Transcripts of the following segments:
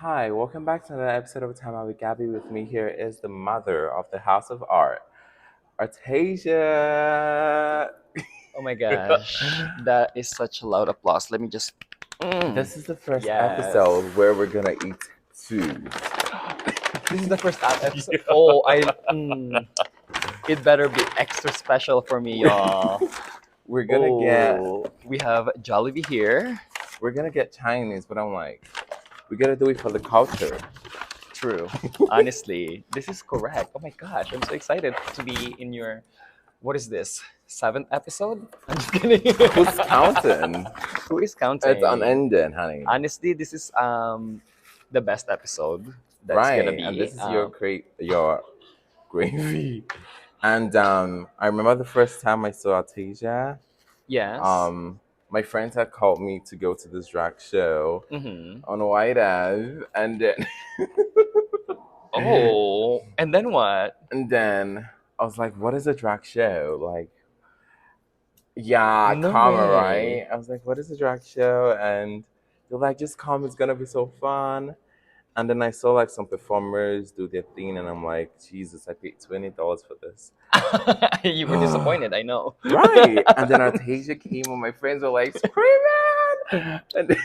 Hi, welcome back to another episode of Time Out with Gabby. With me here is the mother of the House of Art, Artasia. Oh my gosh, that is such a loud applause. Let me just. This is the first Yes. episode where we're gonna eat food. This is the first episode. Oh, it better be extra special for me, y'all. We're gonna get Oh, we have Jollibee here. we're gonna get Chinese, but I'm like, we gotta do it for the culture. True. Honestly, this is correct. Oh my gosh, I'm so excited to be in your. What is this? Seventh episode? I'm just kidding. Who's counting? Who is It's counting? unending, honey. Honestly, this is the best episode that's gonna Right, and be. this is your gravy. And I remember the first time I saw Artasia. Yes. Um, my friends had called me to go to this drag show Mm-hmm. on White Ave, and then Oh, and then what? and then I was like, "What is a drag show?" Like, yeah, No karma, way. right? I was like, "What is a drag show?" And they're like, "Just come, it's gonna be so fun." And then I saw like some performers do their thing, and I'm like, Jesus, I paid $20 for this. You were disappointed, I know. Right. And then Artasia came and my friends were like screaming. And then,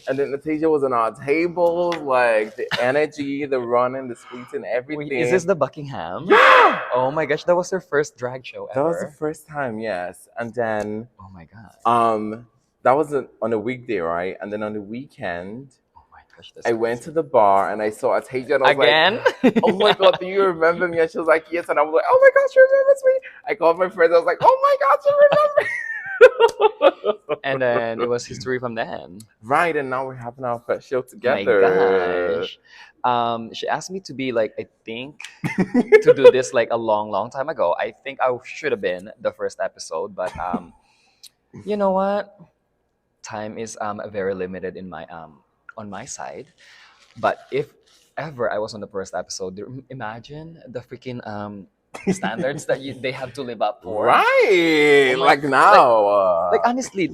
and then Artasia was on our tables, like the energy, the running, the squeezing, Wait, is this everything. the Buckingham? Yeah. Oh my gosh, that was her first drag show That was the ever. first time, yes. And then Oh my god. that was on a weekday, right? And then on the weekend, Oh my gosh, that's I went crazy. to the bar and I saw Artasia and I was like, Again? oh my god, do you remember me? And she was like, yes. And I was like, oh my gosh, she remembers me. I called my friends. I was like, oh my god, she remembers. And then it was history from then. Right, and now we're having our first show Oh my together. gosh. She asked me to be like, I think, to do this like a long, long time ago. I think I should have been the first episode, but you know what? Time is very limited in my on my side. But if ever I was on the first episode, imagine the freaking standards that they have to live up for. Right, Oh my, like now. like honestly,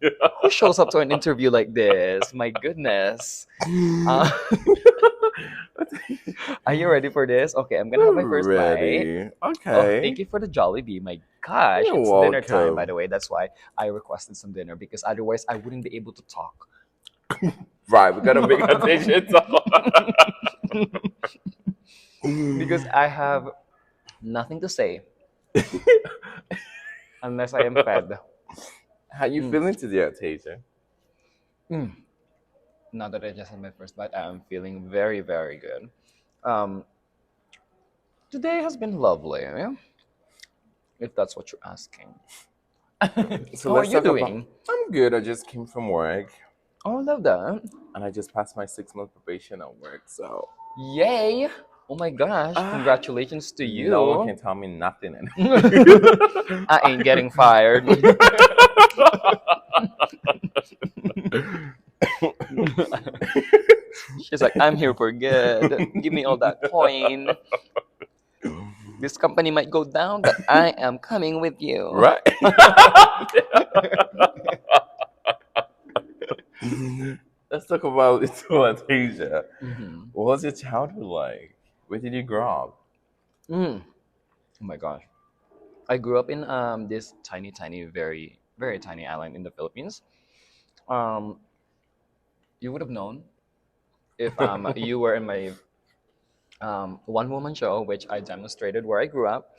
who shows up to an interview like this? My goodness. Uh, are you ready for this? Okay, I'm gonna have my first bite. Ready? Oh, thank Okay. you for the Jollibee. My gosh, You're it's dinner time, by welcome. the way. That's why I requested some dinner because otherwise I wouldn't be able to talk. Right, we gotta make attention. Because I have nothing to say unless I am fed. How you Mm, feeling today, Tasia? mm. Now that I just had my first bite, I am feeling very, very good. Um, Today has been lovely, yeah? If that's what you're asking. So How are let's you talk about. doing? I'm good. I just came from work, Oh, I love that. and I just passed my 6 month probation at work. So Yay! Oh my gosh, ah, congratulations to no one can you. tell me nothing. I ain't getting fired. She's like, I'm here for good. Give me all that coin. This company might go down, but I am coming with you. Right. Let's talk about Asia. Hmm. What was your childhood like? Where did you grow up? Mm. Oh my gosh. I grew up in this tiny, tiny, very, very tiny island in the Philippines. Um, you would have known if you were in my one woman show, which I demonstrated where I grew up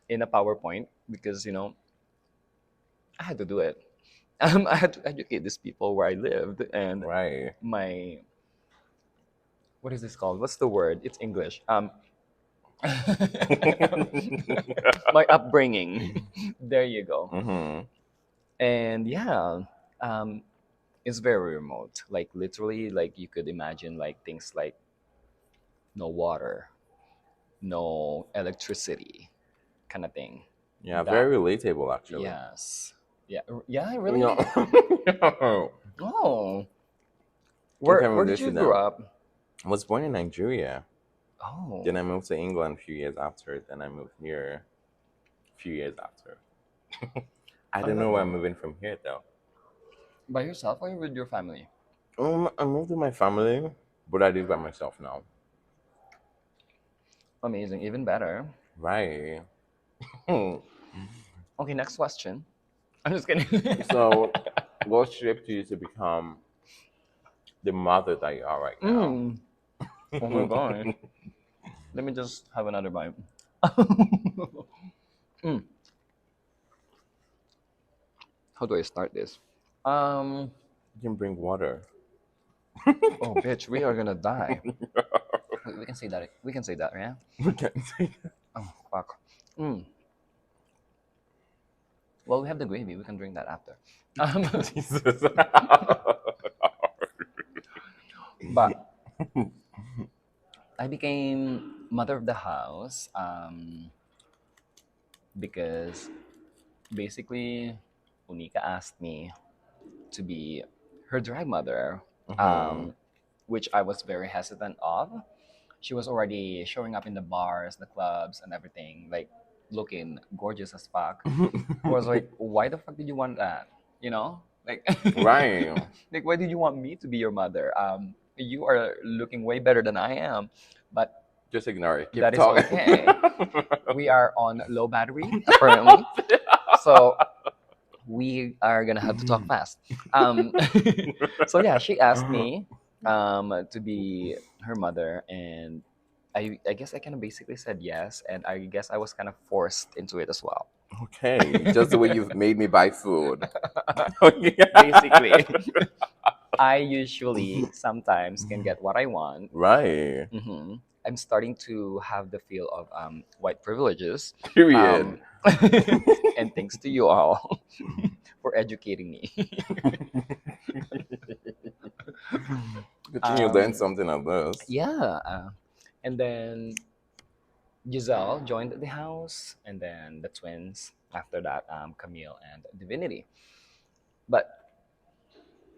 in a PowerPoint because, I had to do it. I had to educate these people where I lived and Right. my, what is this called? What's the word? It's English. My upbringing. There you go. Hmm. And yeah, um, it's very remote. Like literally, like you could imagine like things like no water, no electricity, kind of thing. Yeah, That very relatable actually. yes, yeah, yeah, No. really. No. Oh, What where can where we did you listen grow now? up? I was born in Nigeria. Then Oh, I moved to England a few years after. Then I moved here a few years after. I don't know where I'm oh, moving from here though. by yourself or with your family? I moved with my family, but I live by myself now. Amazing, even better. Right. Hmm. Okay, next question. I'm just kidding. So, what shaped you to become the mother that you are right now? Mm. Oh my gosh. Let me just have another bite. Mm. How do I start this? Um. You can bring water. Oh, bitch, we are gonna die. We can say that. We can say that, yeah. We can't say Oh, fuck. Mm. Well, we have the gravy. We can drink that after. that. Jesus. But I became mother of the house because basically Unika asked me to be her drag mother, Mhm. um, which I was very hesitant of. She was already showing up in the bars, the clubs, and everything, like looking gorgeous as fuck. I was like, why the fuck did you want that? You know, like, Right. like why did you want me to be your mother? You are looking way better than I am, but Just ignore it. Keep that is talking. okay. We are on low battery apparently, so we are gonna have to talk fast. Um, so yeah, she asked me to be her mother, and I guess I kind of basically said yes, and I guess I was kind of forced into it as well. Okay, just the way you've made me buy food. Okay. Basically, I usually sometimes can get what I want. Right. hmm I'm starting to have the feel of white privileges. Period. Um, and thanks to you all for educating me. Good thing you learned um, something of this. yeah. And then Giselle joined the house, and then the twins after that, Camille and Divinity. But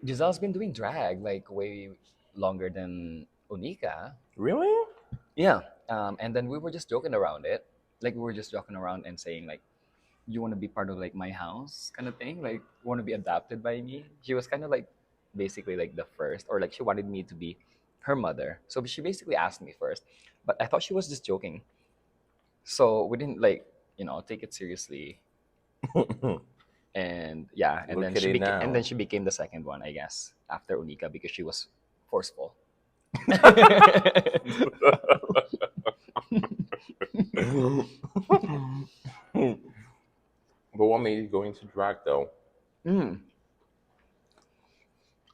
Giselle's been doing drag like way longer than Onika. Really? Yeah. And then we were just joking around it. Like we were just joking around and saying like, you want to be part of like my house kind of thing. Like want to be adopted by me. She was kind of like basically like the first, or like she wanted me to be her mother. So she basically asked me first, but I thought she was just joking. So we didn't like take it seriously. And yeah, and then Look at it now. she became the second one, I guess, after Unika because she was forceful. But what made you go into drag though? Mm.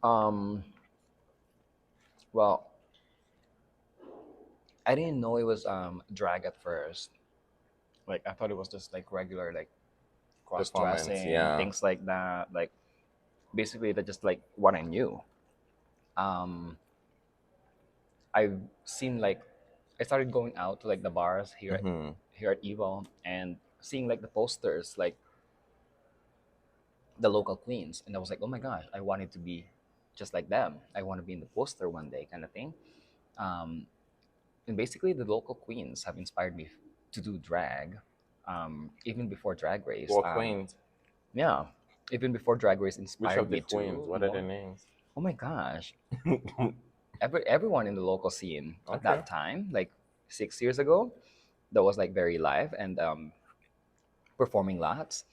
Um. Well, I didn't know it was drag at first. Like I thought it was just like regular like cross Performance, dressing yeah. things like that. Like basically that's just like what I knew. Um. I've seen like I started going out to like the bars Hmm. here at Evo and seeing like the posters like the local queens, and I was like, oh my gosh, I wanted to be just like them. I want to be in the poster one day, kind of thing. Um, and basically, the local queens have inspired me to do drag, even before Drag Race. What queens? Yeah, even before Drag Race Which inspired of the me queens? to What are their want. names? Oh my gosh, everyone in the local scene at Okay. that time, like 6 years ago, that was like very live and performing lots.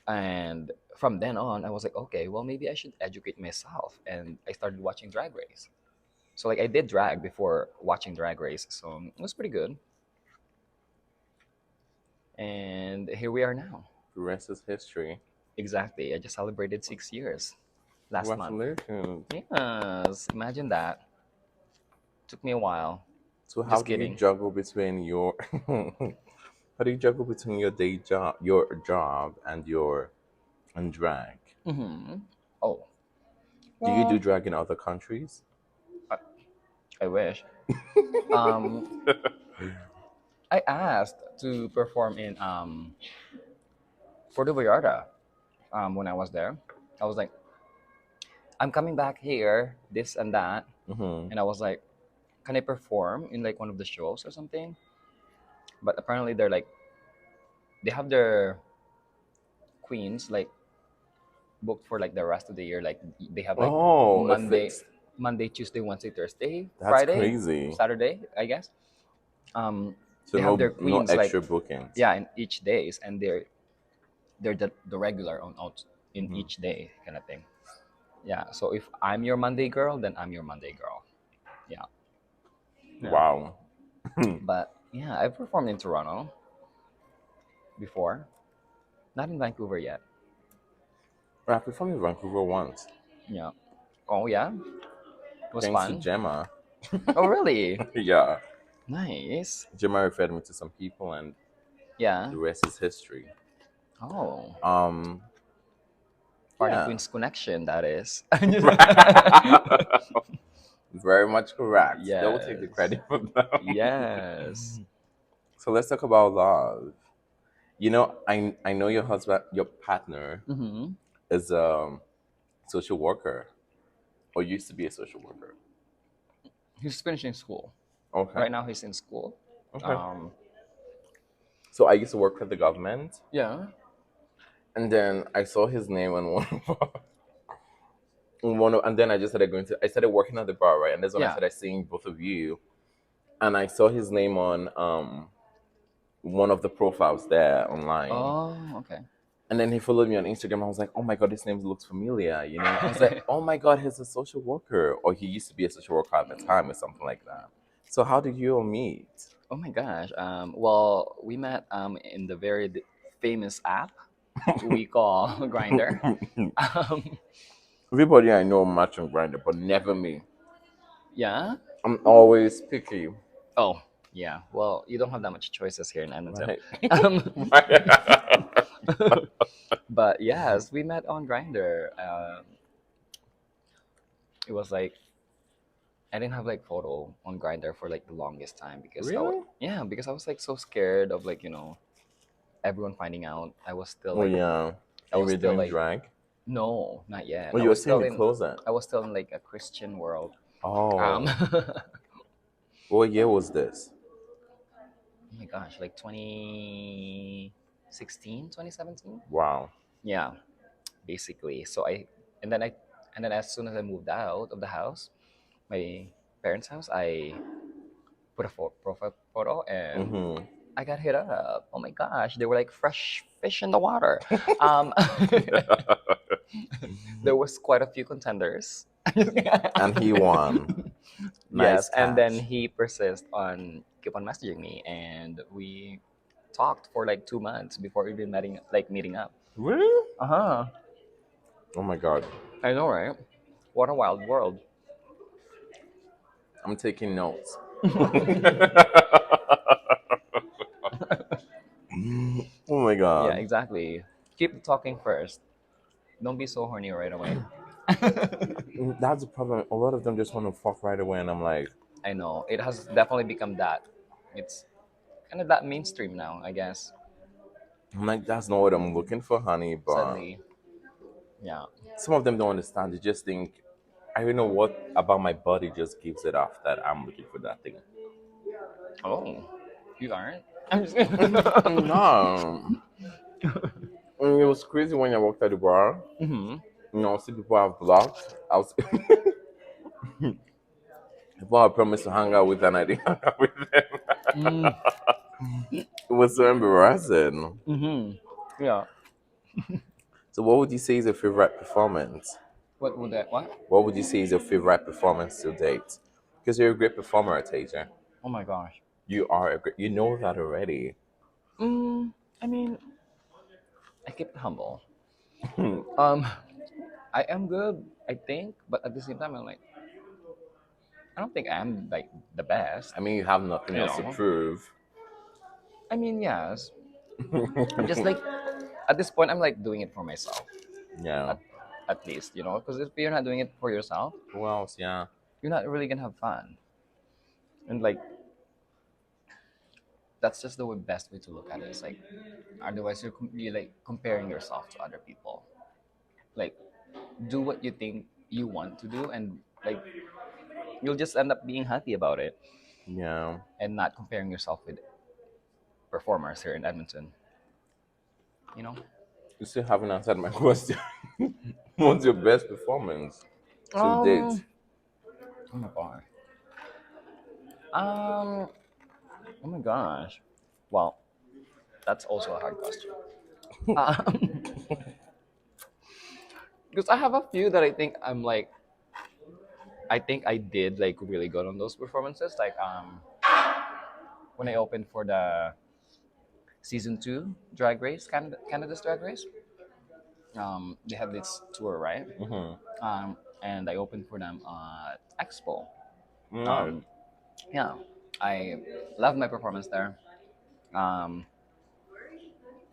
And from then on, I was like, okay, well, maybe I should educate myself. And I started watching Drag Race. So, like, I did drag before watching Drag Race. So, it was pretty good. And here we are now. The rest is history. Exactly. I just celebrated 6 years last month. Congratulations. Yes. Imagine that. Took me a while. So how Just do you kidding. juggle between your how do you juggle between your job and your and drag? Mm-hmm. Oh, Do you do well, drag in other countries? I, I wish. Um, I asked to perform in Puerto Vallarta when I was there. I was like, I'm coming back here, this and that. Hmm. And I was like, can I perform in like one of the shows or something? But apparently they're like, they have their queens like booked for like the rest of the year. Like they have like Oh, if Monday, it's Monday, Tuesday, Wednesday, Thursday, that's Friday, crazy. Saturday, I guess. Um, So they have their no queens like extra bookings. yeah in each days, and they're the regular on out in Hmm. each day kind of thing. Yeah. So if I'm your Monday girl, then I'm your Monday girl. Yeah. Yeah. Wow. But yeah, I've performed in Toronto before, not in Vancouver yet. I performed in Vancouver once, Yeah. Oh yeah, it was thanks to fun. Gemma. Oh really? Yeah, Nice. Gemma referred me to some people, and Yeah. the rest is history. Oh, Um, part of yeah, Queen's Connection, that is. very much correct. They will take the Yes. credit for that. Yes. So let's talk about love. You know, I know your husband, your partner, Mm-hmm. is a social worker or used to be a social worker. He's finishing school. Okay. Right now, he's in school. Okay. Um, So I used to work for the government, yeah. and then I saw his name on and then I just started going to. I started working at the bar, right? And that's when I Yeah. started seeing both of you, and I saw his name on one of the profiles there online. Oh, okay. And then he followed me on Instagram. I was like, oh my God, his name looks familiar. You know, I was like, oh my God, he's a social worker. Or he used to be a social worker at the time or something like that. So how did you all meet? Oh my gosh. Well, we met in the very famous app we call Grinder. Um, Everybody I know match on Grindr, but never me. yeah. I'm always picky. Oh, yeah. Well, you don't have that much choices here in Edmonton. Right. Um, Right. but yes, we met on Grinder. It was like I didn't have like photo on Grinder for like the longest time because Really? yeah, because I was like so scared of like everyone finding out. Oh yeah. I And you was were still doing like drag? no, not yet. Oh, you were still in the closet. I was still in like a Christian world. Um, Oh. oh What year was this? my gosh, like 2016, 2017. Wow. Yeah, basically. And then as soon as I moved out of the house, my parents' house, I put a profile photo and Mm-hmm. I got hit up. Oh my gosh, they were like fresh fish in the water. Um, there was quite a few contenders. And he won. Nice Yes, and then catch. he persists on keep on messaging me, and we talked for like 2 months before even meeting up. Really? Uh huh. Oh my God. I know, right? What a wild world. I'm taking notes. Oh my Yeah, God. exactly. Keep talking first. Don't be so horny right away. That's the problem. A lot of them just want to fuck right away, and I'm like, I know it has definitely become that. It's kind of that mainstream now, I guess. that's not what I'm looking for, honey. But Sadly, yeah. some of them don't understand. They just think, I don't know what about my body just gives it off that I'm looking for that thing. Oh, you aren't? I'm just No. It was crazy when I walked at the bar. hmm You know, see people I've blocked. I was people I promised to hang out with, and I didn't hang out with them. mm, It was so embarrassing. hmm Yeah. So, what would you say is your favorite performance? What would that? What? What would you say is your favorite performance to date? Because you're a great performer, Artasia. Oh my gosh. You are a great. You know that already. Mm, I mean, I keep it humble. Hmm. Um, I am good, I think, but at the same time, I'm like, I don't think I'm like the best. I mean, you have nothing You else to know. prove. I mean, yes. I'm just like at this point, I'm like doing it for myself. Yeah. At, at least, because if you're not doing it for yourself, Who else? Yeah. you're not really gonna have fun. And like that's just the best way to look at it. It's like otherwise you're like comparing yourself to other people. Like do what you think you want to do, and like you'll just end up being happy about it Yeah. and not comparing yourself with performers here in Edmonton. You know? You still haven't answered my question. What's your best performance to date? Um, oh my gosh. Um, oh my gosh. Well, that's also a hard question. Um, because I have a few that I think I think I did like really good on those performances. Like when I opened for the season 2 Drag Race, Canada's Drag Race. They have this tour, right? Mm-hmm. And I opened for them at Expo. Nice. Um, yeah, I love my performance there. Um,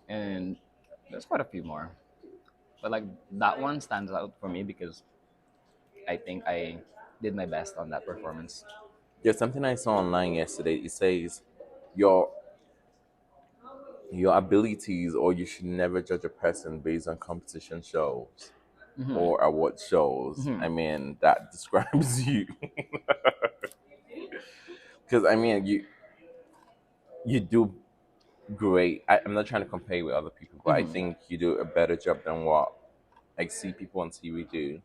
and there's quite a few more, but like that one stands out for me because I think I did my best on that performance. There's something I saw online yesterday. It says your your abilities, or you should never judge a person based on competition shows Hmm. or award shows. Hmm. I mean, that describes you. Because I mean, you do great. I'm not trying to compare you with other people, but I Hmm. think you do a better job than what I see people on TV do.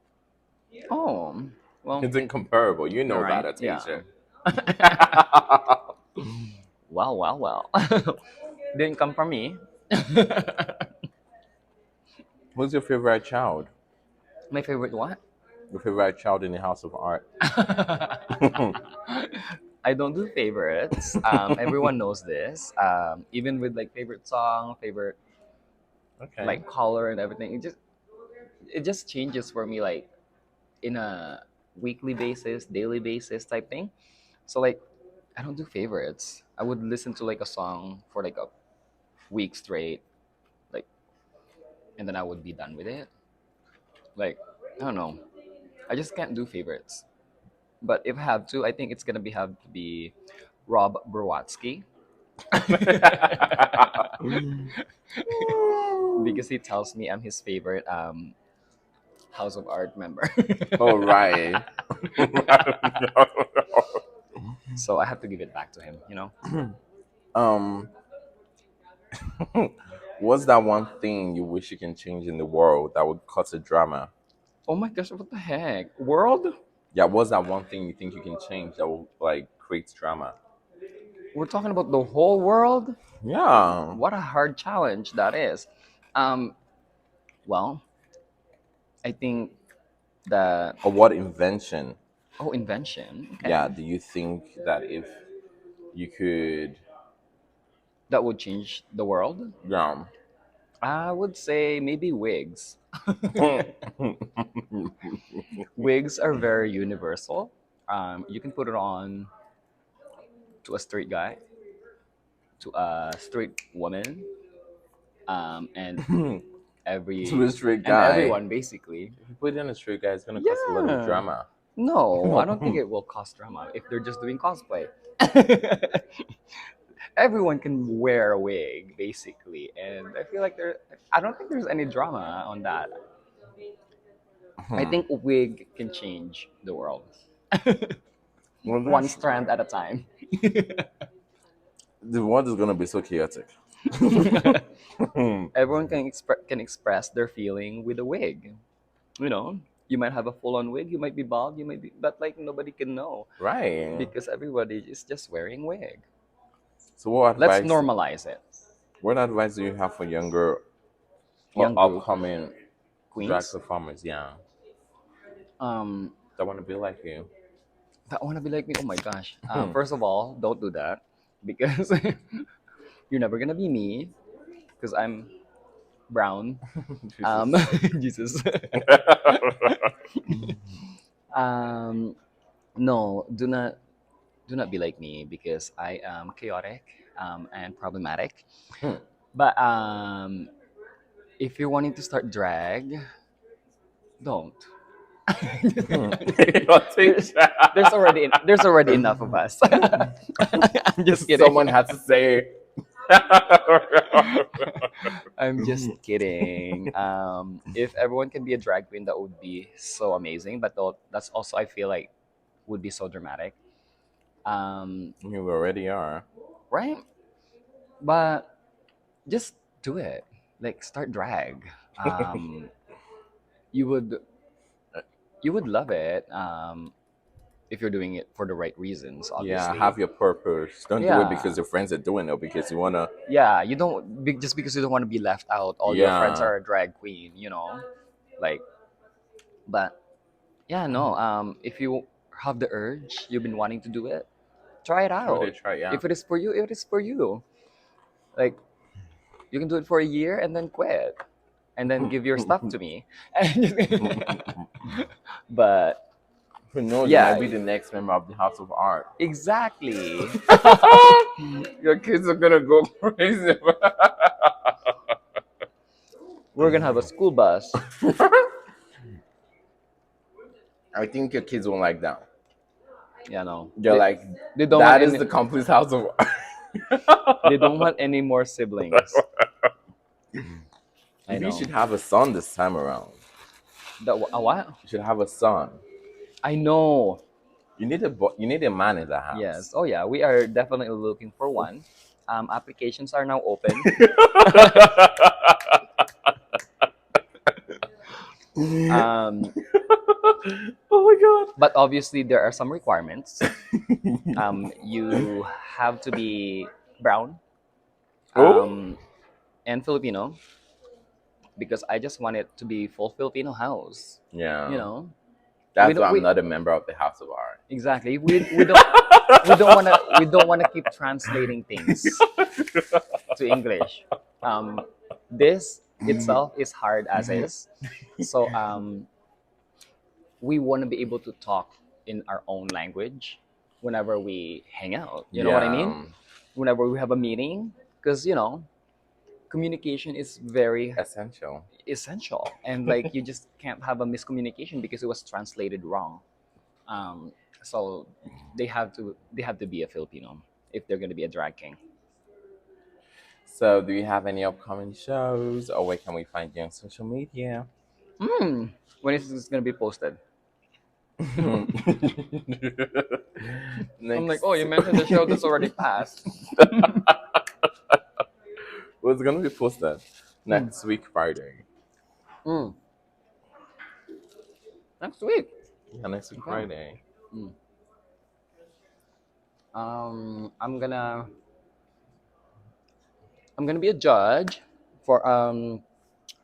Oh, well, It's incomparable. You you're know that, right. Yeah. Artasia. Well, well, well. Didn't come from me. Who's your favorite child? My favorite what? Your favorite child in the House of Art? I don't do favorites. Everyone knows this. Even with like favorite song, favorite Okay. like color and everything, it just changes for me like in a weekly basis, daily basis type thing. So like I don't do favorites. I would listen to like a song for like a week straight, like, and then I would be done with it. Like I don't know. I just can't do favorites. But if I have to, I think it's gonna be have to be Rob Browatsky. Because he tells me I'm his favorite House of Art member. All right. So I have to give it back to him. um, what's that one thing you wish you can change in the world that would cause a drama? Oh my gosh, what the heck? World? Yeah, what's that one thing you think you can change that will like create drama? We're talking about the whole world? Yeah. What a hard challenge that is. Um, well, I think the Or what invention? invention, Yeah, okay, do you think that if you could, that would change the world. yeah. I would say maybe wigs. Wigs are very universal. You can put it on to a straight guy, to a straight woman, and To a straight guy. everyone basically. If you put it in a straight guy, it's gonna cause a lot of Yeah. drama. No, I don't think it will cause drama if they're just doing cosplay. Everyone can wear a wig basically, and I feel like I don't think there's any drama on that. I Hmm. think wig can change the world. Well, One that's strand at a time. the world is gonna be so chaotic. Everyone can express their feeling with a wig. You know, you might have a full-on wig, you might be bald, you might be, but like nobody can know Right. because everybody is just wearing wig. So, what Let's advice? normalize it. What advice do you have for younger or Young group upcoming drag queens. performers? Yeah, Um, that want to be like you. that want to be like me. Oh my gosh. First of all, don't do that because you're never gonna be me because I'm brown. Um, Jesus. Jesus. um, no, do not be like me because I am chaotic and problematic. But if you're wanting to start drag, don't. there's, there's already enough of us. I'm just kidding. Someone has to say. I'm just kidding. If everyone can be a drag queen, that would be so amazing. But that's also I feel like would be so dramatic. You already are. Right? But just do it. Like start drag. Um, you would you would love it if you're doing it for the right reasons, Yeah, obviously. have your purpose. Don't do it Yeah, because your friends are doing it because you wanna. yeah. You don't just because you don't want to be left out. All your friends Yeah. are a drag queen, you know. Like, but yeah, no. If you have the urge, you've been wanting to do it, try it Give it a out. try. Yeah. If it is for you, it is for you. Like, you can do it for a year and then quit, and then give your stuff to me. But Who knows? You might yeah, be the next member of the House of Art. exactly. Your kids are gonna go crazy. We're gonna have a school bus. I think your kids won't like that. Yeah, no. They're like, They don't want that is any. the complete House of They don't Art. want any more siblings. I Maybe you know. should have a son this time around. A what? You should have a son. I know. You need a man in the Yes. house. Oh yeah. We are definitely looking for one. Applications are now open. Um, Oh but obviously there are some requirements. my god. You have to be brown, Oh? um, and Filipino because I just want it to be full Filipino house. You Yeah. know, we That's why don't. I'm We not a member of the House of Art. exactly. We don't want to keep translating things to English. This itself is hard as is. So we want to be able to talk in our own language whenever we hang out. You know what I mean? Yeah. Whenever we have a meeting, because communication is very Essential. essential, and like you just can't have a miscommunication because it was translated wrong. Um, so they have to be a Filipino if they're gonna be a drag king. So, do you have any upcoming shows, or where can we find you on social media? When is this gonna be posted? I'm like, Next. oh, you mentioned the show that's already passed. Well, it's gonna be posted Mm, next week, Friday. mm. Next week. Yeah, next week, Okay. Friday. Mm. I'm gonna be a judge for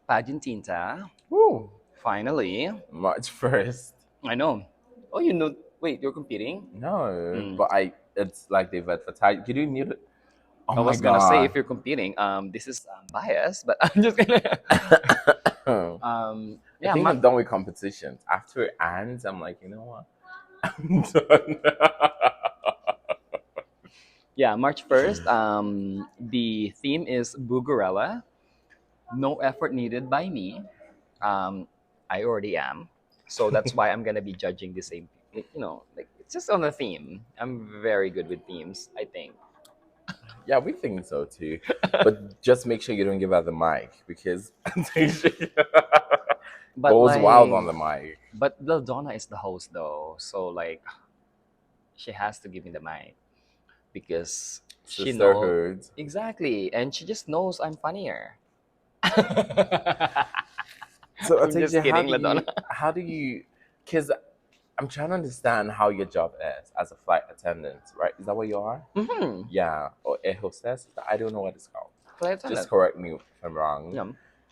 pageant tinta. Woo! Finally, March 1st. I know. Oh, you know. Wait, you're competing? No, Mm. but it's like they've advertised. Did you need it? Oh I my was gonna say god. if you're competing, this is biased, but I'm just gonna. I Yeah, think I'm done with competitions. After it ends, I'm like, you know what? I'm done. yeah, March 1st. The theme is Boogarella. No effort needed by me. Um, I already am, so that's why I'm gonna be judging the same. Like it's just on the theme. I'm very good with themes, I think. Yeah, we think so too. But just make sure you don't give her the mic because she But goes wild like, on the mic. but Donna is the host though, so like she has to give me the mic because she knows Sisterhood. exactly, and she just knows I'm funnier. So I'm just Artasia, kidding, Ladonna. how do you, because I'm trying to understand how your job is as a flight attendant, right? Is that what you are? Mm-hmm. Yeah, or air hostess? I don't know what it's called. Flight Just attendant. correct me if I'm wrong. Yeah.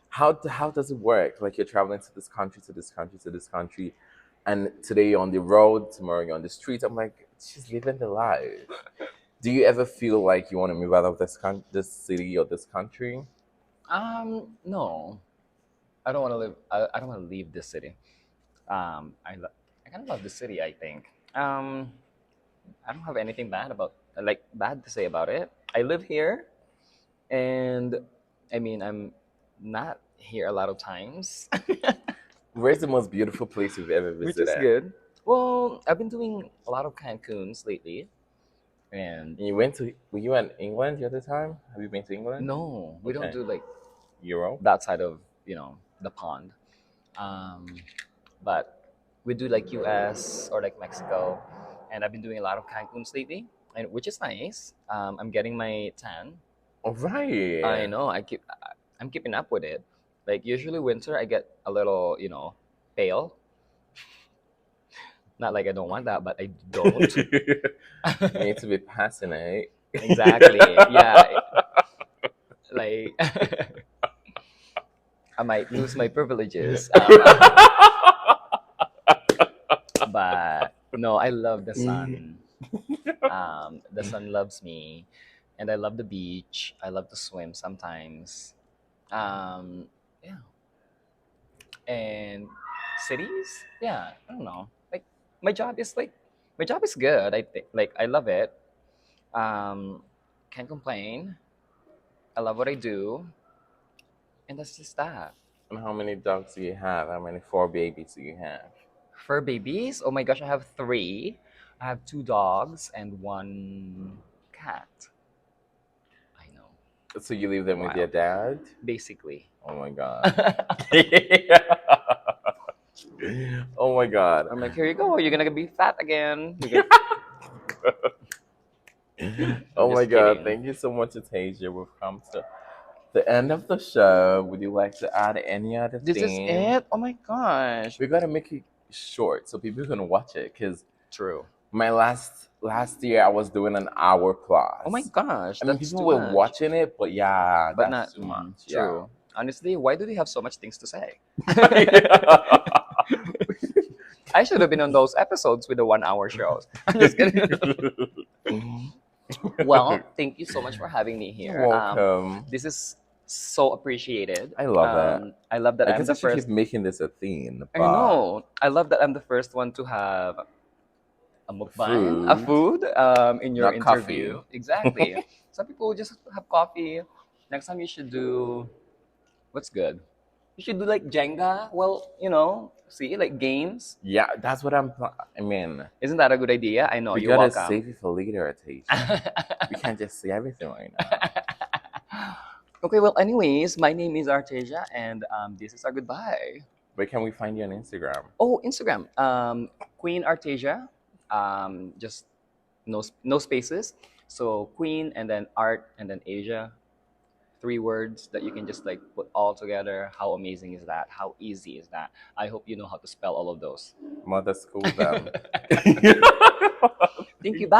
How does it work? Like you're traveling to this country, to this country, to this country, and today you're on the road, tomorrow you're on the street. I'm like, she's living the life. Do you ever feel like you want to move out of this city or this country? No, I don't want to live. I don't want to leave this city. I kind of love the city. I think. I don't have anything bad to say about it. I live here, and I mean, I'm not here a lot of times, Where's the most beautiful place you've ever which is visited? good. Well, I've been doing a lot of Cancuns lately, and And were you in England the other time? Have you been to England? no, we don't Okay. do like Europe? that side of the pond. Um, but we do like US or like Mexico, and I've been doing a lot of Cancuns lately, and which is nice. I'm getting my tan. All I right. know. I'm keeping up with it. Like usually winter, I get a little, pale. Not like I don't want that, but I don't. You need to be passionate. Exactly. Yeah. Like I might lose my privileges. But no, I love the sun. The sun loves me, and I love the beach. I love to swim sometimes. Um, yeah, and cities. Yeah, I don't know. Like my job is like my job is good. I think like I love it. Um, can't complain. I love what I do, and that's just that. And how many dogs do you have? How many four babies do you have? Fur babies. Oh my gosh, I have three. I have two dogs and one cat. I know. So you leave them with your Wild. dad? Basically. Oh my god. Oh my god. I'm like, here you go. You're gonna be fat again. You're I'm Oh my just god. kidding. Thank you so much, Artasia. We've come to the end of the show. Would you like to add any other This is thing? it. Oh my gosh. We gotta make it short so people can watch it. Cause True. my last year I was doing an hour Oh my class. gosh, I mean, that's people too were much. watching it, but yeah, But that's not too much. Yeah. true. Honestly, why do they have so much things to say? I should have been on those episodes with the 1 hour shows. I'm just kidding. Well, thank you so much for having me You're here. welcome. This is so appreciated. I love it. I love that I I'm guess I the should keep first. making this a theme, I but know. I love that I'm the first one to have a mukbang, a food, food in your not coffee. interview. Exactly. Some people just have coffee. Next time you should do what's good. You should do like Jenga. Well, see, like games. Yeah, that's what I mean, Isn't that a good idea? I know. we You're gotta welcome. save it for later, Tasia. We can't just say everything right now. Okay, well, anyways, my name is Artasia, and this is our goodbye. Where can we find you on Instagram? Oh, Instagram, Queen Artasia, just no spaces. So Queen and then Art and then Asia, 3 words that you can just like put all together. How amazing is that? How easy is that? I hope you know how to spell all of those. Mother school them. Thank you. Bye.